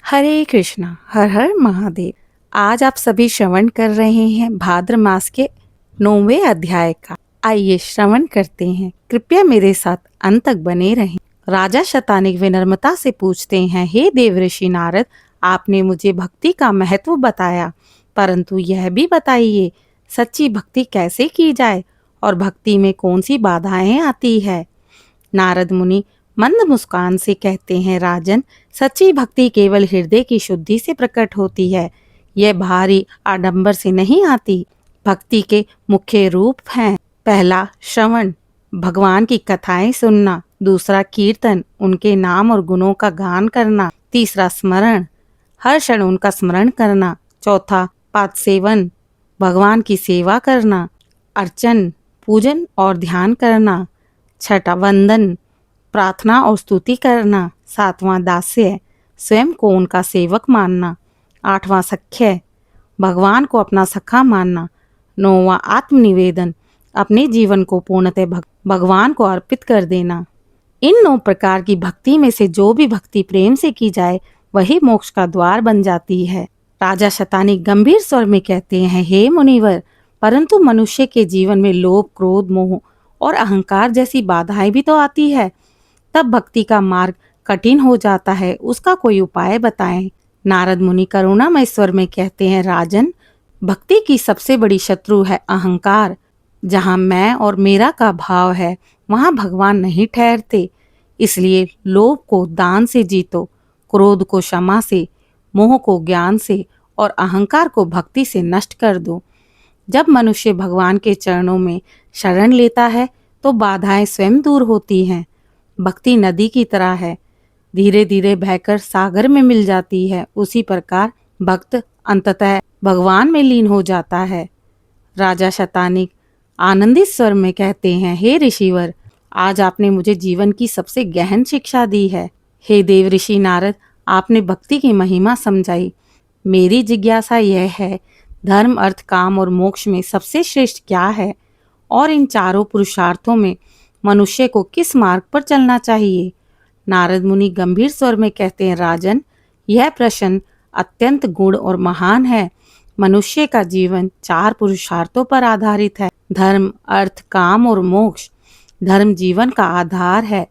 हरे कृष्णा, हर हर महादेव। आज आप सभी श्रवण कर रहे हैं भाद्र मास के 9वें अध्याय का। आइए श्रवण करते हैं। कृपया मेरे साथ अंत तक बने रहें। राजा शतानिक विनम्रता से पूछते हैं, हे देवऋषि नारद, आपने मुझे भक्ति का महत्व बताया, परंतु यह भी बताइए सच्ची भक्ति कैसे की जाए और भक्ति में कौन सी बाधाएं आती है। नारद मुनि मंद मुस्कान से कहते हैं, राजन, सच्ची भक्ति केवल हृदय की शुद्धि से प्रकट होती है। यह भारी आडंबर से नहीं आती। भक्ति के मुख्य रूप हैं, पहला श्रवण, भगवान की कथाएं सुनना। दूसरा कीर्तन, उनके नाम और गुणों का गान करना। तीसरा स्मरण, हर क्षण उनका स्मरण करना। चौथा पाद सेवन, भगवान की सेवा करना। अर्चन, पूजन और ध्यान करना। छठा वंदन, प्रार्थना और स्तुति करना। सातवां दास्य, स्वयं को उनका सेवक मानना। आठवां सख्य, भगवान को अपना सखा मानना। नौवां आत्मनिवेदन, अपने जीवन को पूर्णतः भगवान को अर्पित कर देना। इन 9 प्रकार की भक्ति में से जो भी भक्ति प्रेम से की जाए वही मोक्ष का द्वार बन जाती है। राजा शतानिक गंभीर स्वर में कहते हैं, हे मुनिवर, परंतु मनुष्य के जीवन में लोभ, क्रोध, मोह और अहंकार जैसी बाधाएं भी तो आती है। तब भक्ति का मार्ग कठिन हो जाता है। उसका कोई उपाय बताएं। नारद मुनि करुणामय स्वर में कहते हैं, राजन, भक्ति की सबसे बड़ी शत्रु है अहंकार। जहाँ मैं और मेरा का भाव है वहाँ भगवान नहीं ठहरते। इसलिए लोभ को दान से जीतो, क्रोध को क्षमा से, मोह को ज्ञान से और अहंकार को भक्ति से नष्ट कर दो। जब मनुष्य भगवान के चरणों में शरण लेता है तो बाधाएं स्वयं दूर होती हैं। भक्ति नदी की तरह है, धीरे धीरे बहकर सागर में मिल जाती है। उसी प्रकार भक्त अंततः भगवान में लीन हो जाता है। राजा शतानिक आनंदित स्वर में कहते हैं, हे ऋषिवर, आज आपने मुझे जीवन की सबसे गहन शिक्षा दी है। हे देव ऋषि नारद, आपने भक्ति की महिमा समझाई। मेरी जिज्ञासा यह है, धर्म, अर्थ, काम और मोक्ष में सबसे श्रेष्ठ क्या है और इन चारों पुरुषार्थों में मनुष्य को किस मार्ग पर चलना चाहिए। नारद मुनि गंभीर स्वर में कहते हैं, राजन, यह प्रश्न अत्यंत गुण और महान है। मनुष्य का जीवन 4 पुरुषार्थों पर आधारित है, धर्म, अर्थ, काम और मोक्ष। धर्म जीवन का आधार है।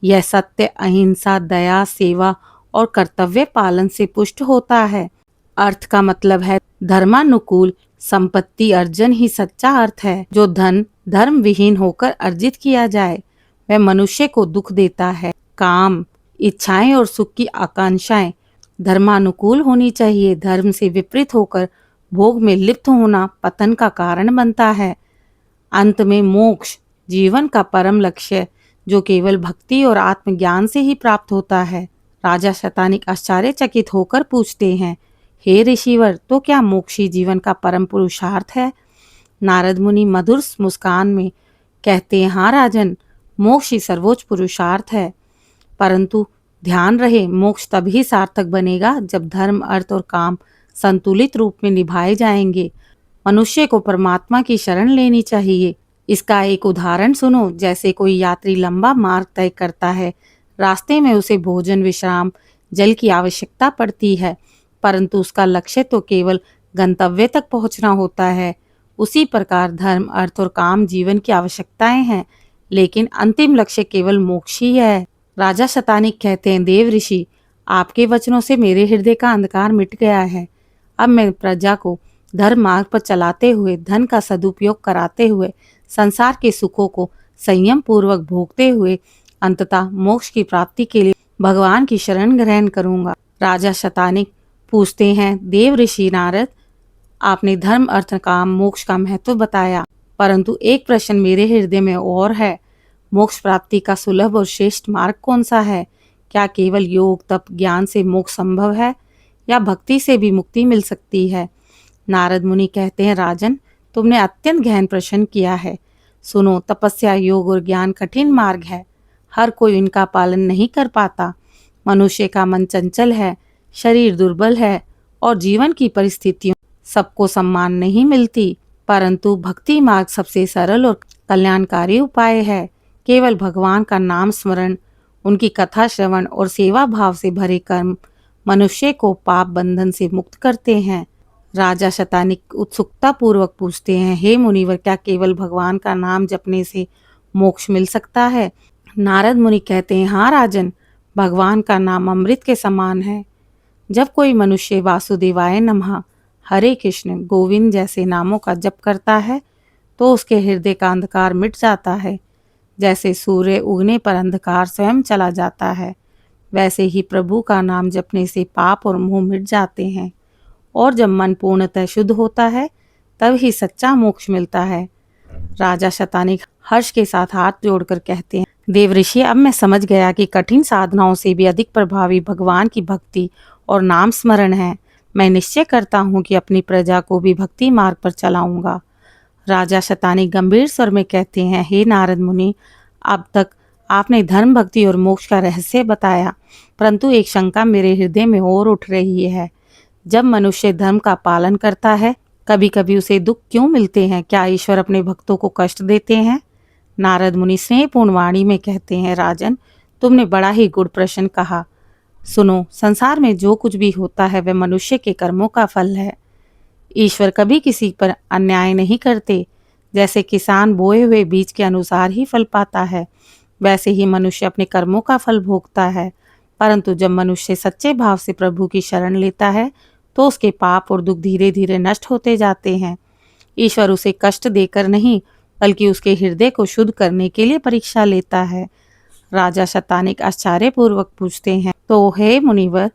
यह सत्य, अहिंसा, दया, सेवा और कर्तव्य पालन से पुष्ट होता है। अर्थ का मतलब है धर्मानुकूल संपत्ति अर्जन ही सच्चा अर्थ है। जो धन धर्म विहीन होकर अर्जित किया जाए वह मनुष्य को दुख देता है। काम, इच्छाएं और सुख की आकांक्षाएं धर्मानुकूल होनी चाहिए। धर्म से विपरीत होकर भोग में लिप्त होना पतन का कारण बनता है। अंत में मोक्ष जीवन का परम लक्ष्य, जो केवल भक्ति और आत्मज्ञान से ही प्राप्त होता है। राजा शतानिक आश्चर्यचकित होकर पूछते हैं, हे ऋषिवर, तो क्या मोक्ष ही जीवन का परम पुरुषार्थ है। नारद मुनि मधुर मुस्कान में कहते हैं, हाँ राजन, मोक्ष ही सर्वोच्च पुरुषार्थ है। परंतु ध्यान रहे, मोक्ष तभी सार्थक बनेगा जब धर्म, अर्थ और काम संतुलित रूप में निभाए जाएंगे। मनुष्य को परमात्मा की शरण लेनी चाहिए। इसका एक उदाहरण सुनो। जैसे कोई यात्री लंबा मार्ग तय करता है, रास्ते में उसे भोजन, विश्राम, जल की आवश्यकता पड़ती है, परंतु उसका लक्ष्य तो केवल गंतव्य तक पहुंचना होता है। उसी प्रकार धर्म, अर्थ और काम जीवन की आवश्यकताएं हैं, लेकिन अंतिम लक्ष्य केवल मोक्ष ही है। राजा शतानिक कहते हैं, देव ऋषि, आपके वचनों से मेरे हृदय का अंधकार मिट गया है। अब मैं प्रजा को धर्म मार्ग पर चलाते हुए, धन का सदुपयोग कराते हुए, संसार के सुखों को संयम पूर्वक भोगते हुए अंततः मोक्ष की प्राप्ति के लिए भगवान की शरण ग्रहण करूंगा। राजा शतानिक पूछते हैं, देव ऋषि नारद, आपने धर्म, अर्थ, काम, मोक्ष का महत्व बताया, परंतु एक प्रश्न मेरे हृदय में और है। मोक्ष प्राप्ति का सुलभ और श्रेष्ठ मार्ग कौन सा है? क्या केवल योग, तप, ज्ञान से मोक्ष संभव है या भक्ति से भी मुक्ति मिल सकती है? नारद मुनि कहते हैं, राजन, तुमने अत्यंत गहन प्रश्न किया है। सुनो, तपस्या, योग और ज्ञान कठिन मार्ग है। हर कोई इनका पालन नहीं कर पाता। मनुष्य का मन चंचल है, शरीर दुर्बल है और जीवन की परिस्थितियों सबको सम्मान नहीं मिलती। परंतु भक्ति मार्ग सबसे सरल और कल्याणकारी उपाय है। केवल भगवान का नाम स्मरण, उनकी कथा श्रवण और सेवा भाव से भरे कर्म मनुष्य को पाप बंधन से मुक्त करते हैं। राजा शतानिक उत्सुकता पूर्वक पूछते हैं, हे मुनिवर, क्या केवल भगवान का नाम जपने से मोक्ष मिल सकता है? नारद मुनि कहते हैं, हाँ राजन, भगवान का नाम अमृत के समान है। जब कोई मनुष्य वासुदेवाय नमः, हरे कृष्ण, गोविंद जैसे नामों का जप करता है तो उसके हृदय का अंधकार मिट जाता है। जैसे सूर्य उगने पर अंधकार स्वयं चला जाता है, वैसे ही प्रभु का नाम जपने से पाप और मोह मिट जाते हैं। और जब मन पूर्णतः शुद्ध होता है तब ही सच्चा मोक्ष मिलता है। राजा शतानिक हर्ष के साथ हाथ जोड़कर कहते हैं, देवऋषि, अब मैं समझ गया कि कठिन साधनाओं से भी अधिक प्रभावी भगवान की भक्ति और नाम स्मरण है। मैं निश्चय करता हूँ कि अपनी प्रजा को भी भक्ति मार्ग पर चलाऊंगा। राजा शतानिक गंभीर स्वर में कहते हैं, हे नारद मुनि, अब तक आपने धर्म, भक्ति और मोक्ष का रहस्य बताया, परंतु एक शंका मेरे हृदय में और उठ रही है। जब मनुष्य धर्म का पालन करता है, कभी कभी उसे दुख क्यों मिलते हैं? क्या ईश्वर अपने भक्तों को कष्ट देते हैं? नारद मुनि स्नेहपूर्ण वाणी में कहते हैं, राजन, तुमने बड़ा ही गुड़ प्रश्न कहा। सुनो, संसार में जो कुछ भी होता है वह मनुष्य के कर्मों का फल है। ईश्वर कभी किसी पर अन्याय नहीं करते। जैसे किसान बोए हुए बीज के अनुसार ही फल पाता है, वैसे ही मनुष्य अपने कर्मों का फल भोगता है। परंतु जब मनुष्य सच्चे भाव से प्रभु की शरण लेता है तो उसके पाप और दुख धीरे धीरे नष्ट होते जाते हैं। ईश्वर उसे कष्ट देकर नहीं, बल्कि उसके हृदय को शुद्ध करने के लिए परीक्षा लेता है। राजा शतानिक आश्चर्यपूर्वक पूछते हैं, तो हे मुनिवर,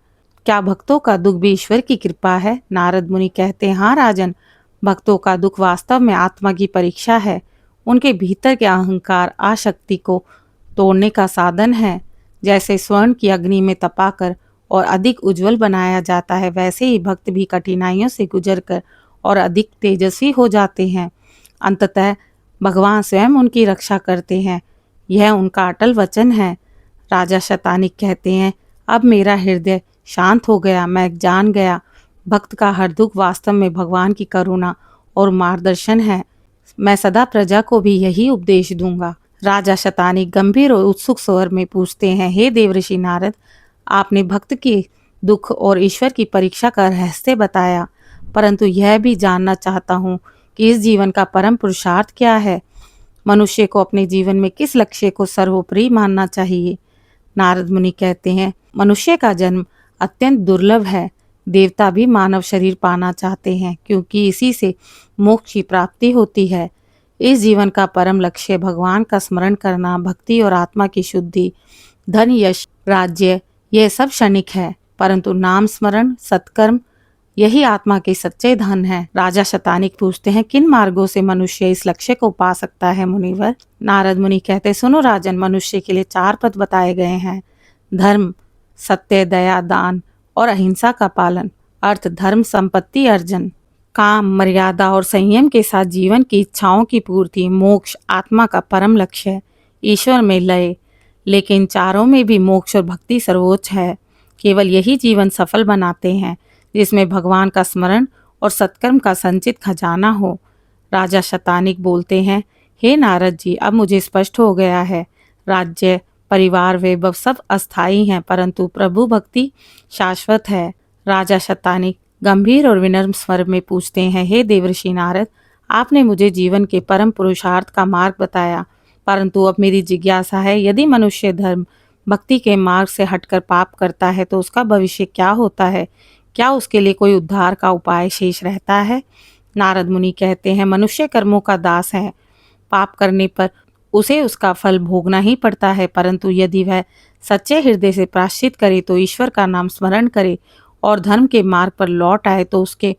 क्या भक्तों का दुख भी ईश्वर की कृपा है? नारद मुनि कहते हैं, हाँ राजन, भक्तों का दुख वास्तव में आत्मा की परीक्षा है। उनके भीतर के अहंकार, आसक्ति को तोड़ने का साधन है। जैसे स्वर्ण की अग्नि में तपाकर और अधिक उज्जवल बनाया जाता है, वैसे ही भक्त भी कठिनाइयों से गुजरकर और अधिक तेजस्वी हो जाते हैं। अंततः भगवान स्वयं उनकी रक्षा करते हैं। यह उनका अटल वचन है। राजा शतानिक कहते हैं, अब मेरा हृदय शांत हो गया। मैं जान गया, भक्त का हर दुख वास्तव में भगवान की करुणा और मार्गदर्शन है। मैं सदा प्रजा को भी यही उपदेश दूंगा। राजा शतानिक गंभीर और उत्सुक स्वर में पूछते हैं, हे देवऋषि नारद, आपने भक्त की दुख और ईश्वर की परीक्षा का रहस्य बताया, परंतु यह भी जानना चाहता हूँ कि इस जीवन का परम पुरुषार्थ क्या है? मनुष्य को अपने जीवन में किस लक्ष्य को सर्वोपरि मानना चाहिए? नारद मुनि कहते हैं, मनुष्य का जन्म अत्यंत दुर्लभ है। देवता भी मानव शरीर पाना चाहते हैं, क्योंकि इसी से मोक्ष की प्राप्ति होती है। इस जीवन का परम लक्ष्य भगवान का स्मरण करना, भक्ति और आत्मा की शुद्धि, धन, यश, राज्य, यह सब क्षणिक है, परंतु नाम स्मरण, सत्कर्म, यही आत्मा के सच्चे धन है। राजा शतानिक पूछते हैं, किन मार्गों से मनुष्य इस लक्ष्य को पा सकता है मुनिवर? नारद मुनि कहते, सुनो राजन, मनुष्य के लिए 4 पद बताए गए हैं: धर्म, सत्य, दया, दान और अहिंसा का पालन। अर्थ, धर्म, संपत्ति अर्जन, काम, मर्यादा और संयम के साथ जीवन की इच्छाओं की पूर्ति, मोक्ष आत्मा का परम लक्ष्य है। ईश्वर में लय। लेकिन चारों में भी मोक्ष और भक्ति सर्वोच्च है। केवल यही जीवन सफल बनाते हैं, जिसमें भगवान का स्मरण और सत्कर्म का संचित खजाना हो। राजा शतानिक बोलते हैं, हे नारद जी, अब मुझे स्पष्ट हो गया है। राज्य, परिवार, वैभव सब अस्थायी हैं, परंतु प्रभु भक्ति शाश्वत है। राजा शतानिक गंभीर और विनम्र स्वर में पूछते हैं, हे देवर्षि नारद, आपने मुझे जीवन के परम पुरुषार्थ का मार्ग बताया, परंतु अब मेरी जिज्ञासा है, यदि मनुष्य धर्म, भक्ति के मार्ग से हटकर पाप करता है तो उसका भविष्य क्या होता है? क्या उसके लिए कोई उद्धार का उपाय शेष रहता है? नारद मुनि कहते हैं, मनुष्य कर्मों का दास है। पाप करने पर उसे उसका फल भोगना ही पड़ता है, परंतु यदि वह सच्चे हृदय से प्रायश्चित करे तो ईश्वर का नाम स्मरण करे और धर्म के मार्ग पर लौट आए तो उसके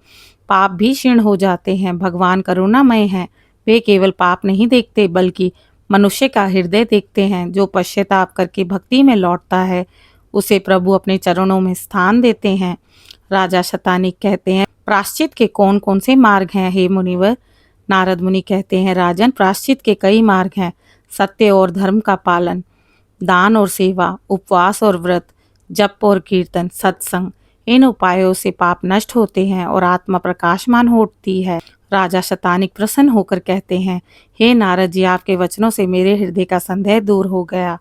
पाप भी क्षीण हो जाते हैं। भगवान करुणामय हैं, वे केवल पाप नहीं देखते बल्कि मनुष्य का हृदय देखते हैं। जो पश्चाताप करके भक्ति में लौटता है उसे प्रभु अपने चरणों में स्थान देते हैं। राजा शतानिक कहते हैं, प्रायश्चित के कौन कौन से मार्ग हैं हे मुनिवर? नारद मुनि कहते हैं, राजन, प्रायश्चित के कई मार्ग हैं: सत्य और धर्म का पालन, दान और सेवा, उपवास और व्रत, जप और कीर्तन, सत्संग। इन उपायों से पाप नष्ट होते हैं और आत्मा प्रकाशमान होती है। राजा शतानिक प्रसन्न होकर कहते हैं, हे नारद जी, आपके वचनों से मेरे हृदय का संदेह दूर हो गया।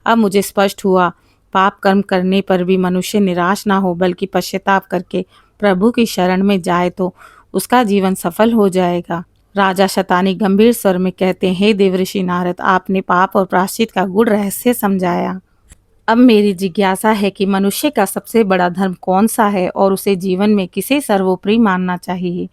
अब मुझे स्पष्ट हुआ पाप कर्म करने पर भी मनुष्य निराश ना हो बल्कि पश्चाताप करके प्रभु की शरण में जाए तो उसका जीवन सफल हो जाएगा। राजा शतानी गंभीर स्वर में कहते हैं, हे देवऋषि नारद, आपने पाप और प्रायश्चित का गूढ़ रहस्य समझाया। अब मेरी जिज्ञासा है कि मनुष्य का सबसे बड़ा धर्म कौन सा है और उसे जीवन में किसे सर्वोपरि मानना चाहिए।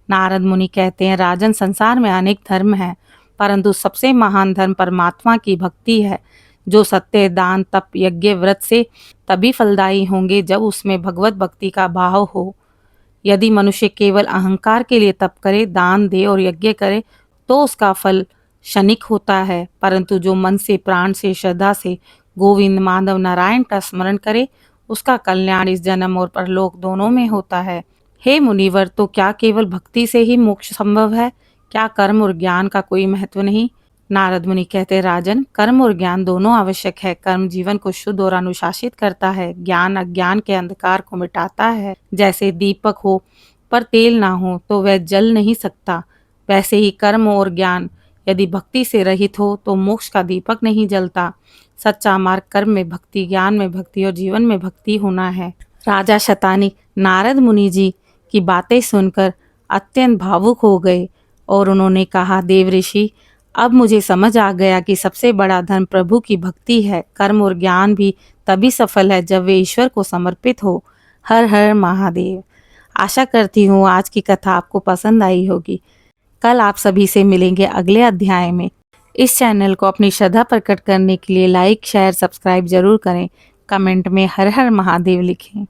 नारद मुनि कहते हैं, राजन, संसार में अनेक धर्म हैं, परंतु सबसे महान धर्म परमात्मा की भक्ति है, जो सत्य, दान, तप, यज्ञ, व्रत से तभी फलदायी होंगे जब उसमें भगवत भक्ति का भाव हो। यदि मनुष्य केवल अहंकार के लिए तप करे, दान दे और यज्ञ करे तो उसका फल क्षणिक होता है, परंतु जो मन से, प्राण से, श्रद्धा से गोविंद, माधव, नारायण का स्मरण करे उसका कल्याण इस जन्म और परलोक दोनों में होता है। हे मुनिवर, तो क्या केवल भक्ति से ही मोक्ष संभव है? क्या कर्म और ज्ञान का कोई महत्व नहीं? नारद मुनि कहते, राजन, कर्म और ज्ञान दोनों आवश्यक है। कर्म जीवन को शुद्ध और अनुशासित करता है, ज्ञान अज्ञान के अंधकार को मिटाता है। जैसे दीपक हो पर तेल ना हो तो वह जल नहीं सकता, वैसे ही कर्म और ज्ञान यदि भक्ति से रहित हो तो मोक्ष का दीपक नहीं जलता। सच्चा मार्ग कर्म में भक्ति, ज्ञान में भक्ति और जीवन में भक्ति होना है। राजा शतानी नारद मुनि जी की बातें सुनकर अत्यंत भावुक हो गए और उन्होंने कहा, देव ऋषि, अब मुझे समझ आ गया कि सबसे बड़ा धर्म प्रभु की भक्ति है। कर्म और ज्ञान भी तभी सफल है जब वे ईश्वर को समर्पित हो। हर हर महादेव। आशा करती हूँ आज की कथा आपको पसंद आई होगी। कल आप सभी से मिलेंगे अगले अध्याय में। इस चैनल को अपनी श्रद्धा प्रकट करने के लिए लाइक, शेयर, सब्सक्राइब जरूर करें। कमेंट में हर हर महादेव लिखें।